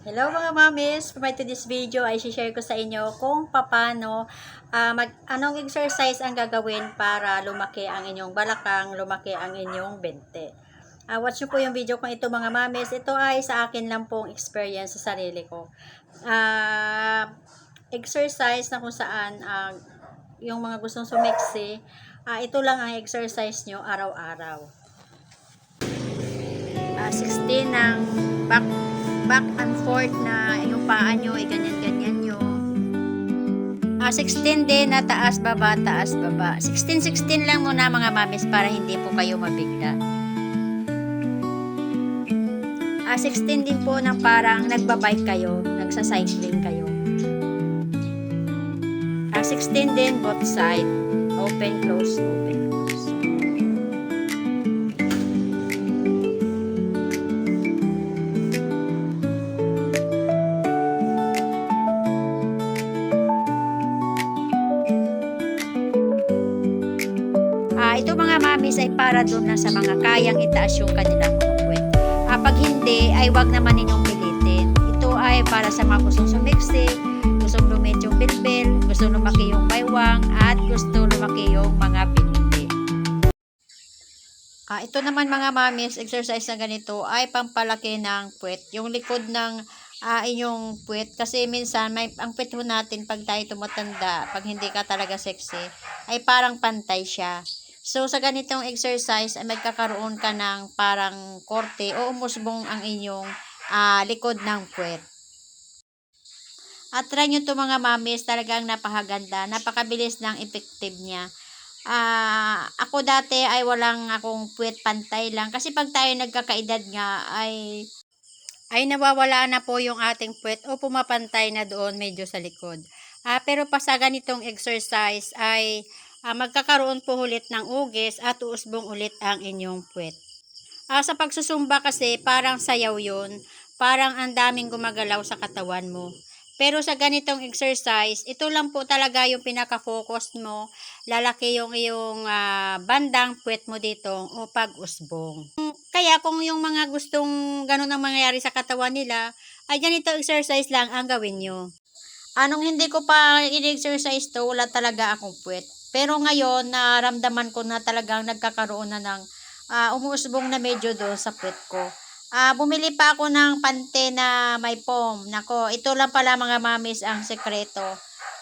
Hello mga mamis, for today's video ay share ko sa inyo kung paano anong exercise ang gagawin para lumaki ang inyong balakang, lumaki ang inyong bente. Watch nyo po yung video kung ito mga mamis. Ito ay sa akin lang pong experience sa sarili ko. Exercise na kung saan yung mga gustong sumiksi, ito lang ang exercise nyo araw-araw. 16 ng back and forth na yung paa nyo ay ganyan-ganyan nyo. 16 din na taas baba. 16 lang muna mga mamis para hindi po kayo mabigla. 16 din po ng parang nagbabike kayo, nagsacycling kayo. 16 din both side, open, close, open, close. Ito mga mamis ay para doon na sa mga kayang itaas yung kanilang mga puwet. Pag hindi, ay wag naman ninyong pilitin. Ito ay para sa mga gustong sumiksi, gustong lumit yung bilbil, gustong lumaki yung baywang, at gusto lumaki yung mga binti. Ito naman mga mamis, exercise na ganito ay pampalaki ng puwet. Yung likod ng inyong puwet. Kasi minsan, ang puwet natin pag tayo tumatanda, pag hindi ka talaga sexy, ay parang pantay siya. So, sa ganitong exercise, ay magkakaroon ka ng parang korte o umusbong ang inyong likod ng puwet. At try nyo ito mga mamis, talagang napakaganda, napakabilis ng effective niya. Ako dati ay walang akong puwet, pantay lang. Kasi pag tayo nagkakaedad nga, ay nawawala na po yung ating puwet o pumapantay na doon medyo sa likod. Pero pa sa ganitong exercise ay magkakaroon po ulit ng ugis at uusbong ulit ang inyong puwet. Sa pagsusumba kasi parang sayaw yun, parang ang daming gumagalaw sa katawan mo. Pero sa ganitong exercise, ito lang po talaga yung pinaka-focus mo, lalaki yung iyong bandang puwet mo dito o pag-usbong. Kaya kung yung mga gustong ganun ang mangyayari sa katawan nila, ay ganito exercise lang ang gawin nyo. Anong hindi ko pa in-exercise to, wala talaga akong puwet. Pero ngayon, naramdaman ko na talagang nagkakaroon na ng umuusbong na medyo doon sa puwet ko. Bumili pa ako ng pante na may foam. Nako, ito lang pala mga mamis ang sekreto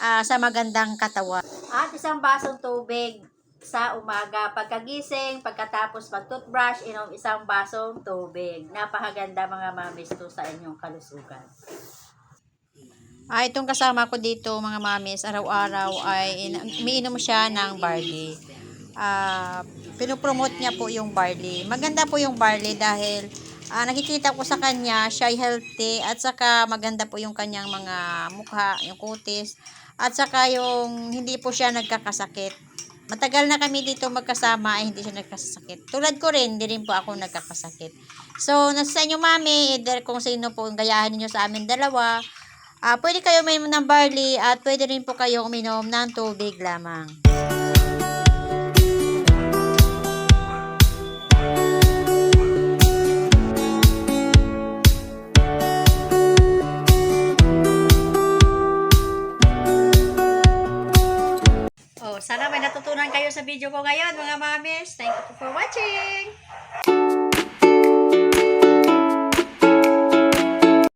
sa magandang katawan. At isang basong tubig sa umaga. Pagkagising, pagkatapos mag-toothbrush, inom isang basong tubig. Napakaganda mga mamis to sa inyong kalusugan. Itong kasama ko dito mga mamis, araw-araw ay umiinom siya ng barley. Pinopromote niya po yung barley. Maganda po yung barley dahil nakikita ko sa kanya, siya ay healthy at saka maganda po yung kanyang mga mukha, yung kutis. At saka yung hindi po siya nagkakasakit. Matagal na kami dito magkasama ay hindi siya nagkakasakit. Tulad ko rin, hindi rin po ako nagkakasakit. So, nasa inyo mami, either kung sino po gayahin niyo sa amin dalawa, pwede kayo uminom ng barley at pwede rin po kayo uminom ng tubig lamang. Sana may natutunan kayo sa video ko ngayon mga mamis. Thank you for watching!